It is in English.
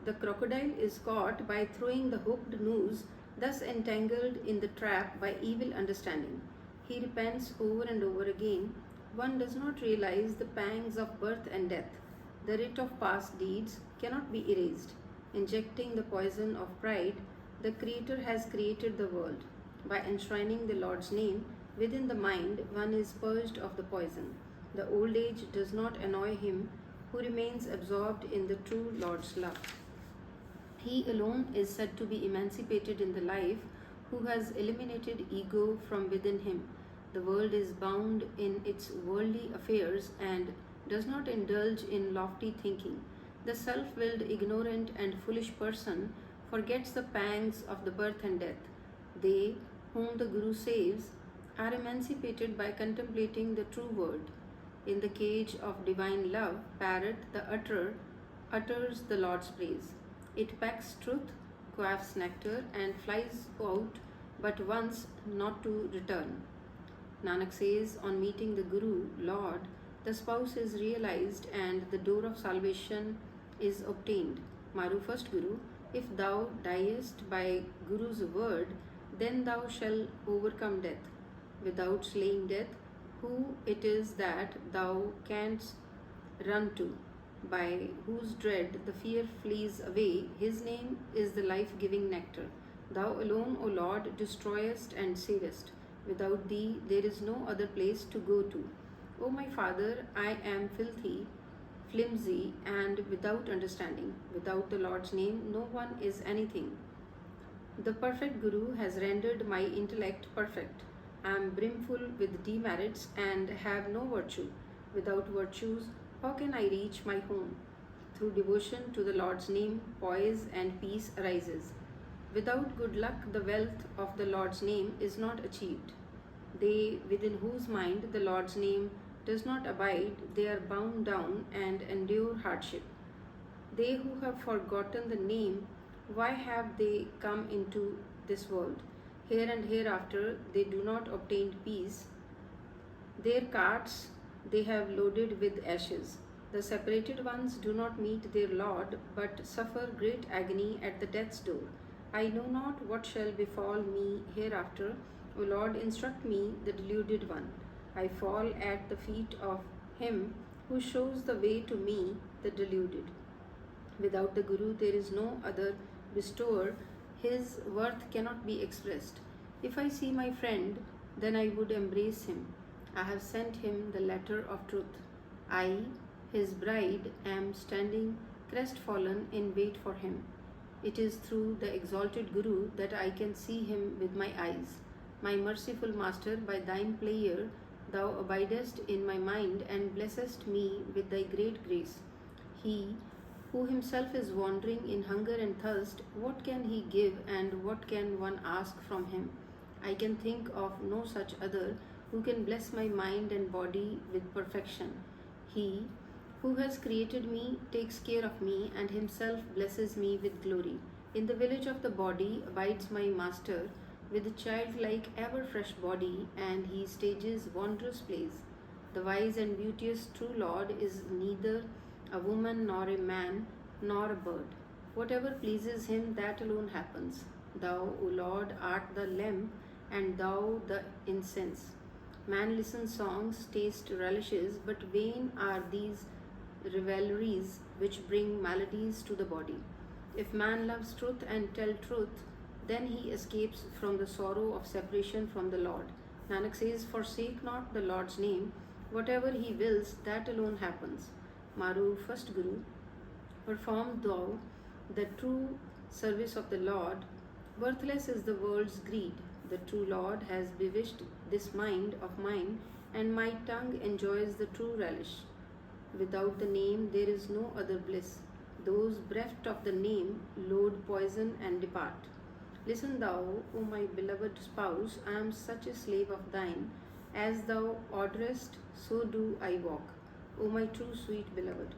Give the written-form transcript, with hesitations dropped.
The crocodile is caught by throwing the hooked noose, thus entangled in the trap by evil understanding. He repents over and over again. One does not realize the pangs of birth and death. The writ of past deeds cannot be erased. Injecting the poison of pride, the Creator has created the world. By enshrining the Lord's name within the mind, one is purged of the poison. The old age does not annoy him who remains absorbed in the true Lord's love. He alone is said to be emancipated in the life who has eliminated ego from within him. The world is bound in its worldly affairs and does not indulge in lofty thinking. The self willed, ignorant, and foolish person forgets the pangs of the birth and death. They, whom the Guru saves, are emancipated by contemplating the true word. In the cage of divine love, parrot, the utterer, utters the Lord's praise. It pecks truth, quaffs nectar, and flies out but once, not to return. Nanak says, on meeting the Guru, Lord, the spouse is realized and the door of salvation is obtained. Maru first Guru, if thou diest by Guru's word, then thou shalt overcome death. Without slaying death, who it is that thou canst run to, by whose dread the fear flees away, his name is the life-giving nectar. Thou alone, O Lord, destroyest and savest. Without thee there is no other place to go to. O my Father, I am filthy, flimsy, and without understanding. Without the Lord's name, no one is anything. The perfect Guru has rendered my intellect perfect. I am brimful with demerits and have no virtue. Without virtues, how can I reach my home? Through devotion to the Lord's name, poise and peace arises. Without good luck, the wealth of the Lord's name is not achieved. They within whose mind the Lord's name does not abide, they are bound down and endure hardship. They who have forgotten the name, why have they come into this world? Here and hereafter they do not obtain peace. Their carts they have loaded with ashes. The separated ones do not meet their Lord, but suffer great agony at the death's door. I know not what shall befall me hereafter. O Lord, instruct me, the deluded one. I fall at the feet of him who shows the way to me, the deluded. Without the Guru, there is no other bestower. His worth cannot be expressed. If I see my friend, then I would embrace him. I have sent him the letter of truth. I, his bride, am standing crestfallen in wait for him. It is through the exalted Guru that I can see him with my eyes. My merciful Master, by thine prayer, thou abidest in my mind and blessest me with thy great grace. He who himself is wandering in hunger and thirst, what can he give and what can one ask from him? I can think of no such other who can bless my mind and body with perfection. He who has created me takes care of me and himself blesses me with glory. In the village of the body abides my Master with a childlike ever-fresh body, and he stages wondrous plays. The wise and beauteous true Lord is neither a woman nor a man nor a bird. Whatever pleases him, that alone happens. Thou, O Lord, art the lamp, and thou the incense. Man listens songs, taste relishes, but vain are these revelries which bring maladies to the body. If man loves truth and tell truth, then he escapes from the sorrow of separation from the Lord. Nanak says, forsake not the Lord's name. Whatever he wills, that alone happens. Maru, first Guru, perform thou the true service of the Lord. Worthless is the world's greed. The true Lord has bewitched this mind of mine, and my tongue enjoys the true relish. Without the name, there is no other bliss. Those bereft of the name load poison and depart. Listen thou, O my beloved spouse, I am such a slave of thine. As thou orderest, so do I walk. O my true sweet beloved.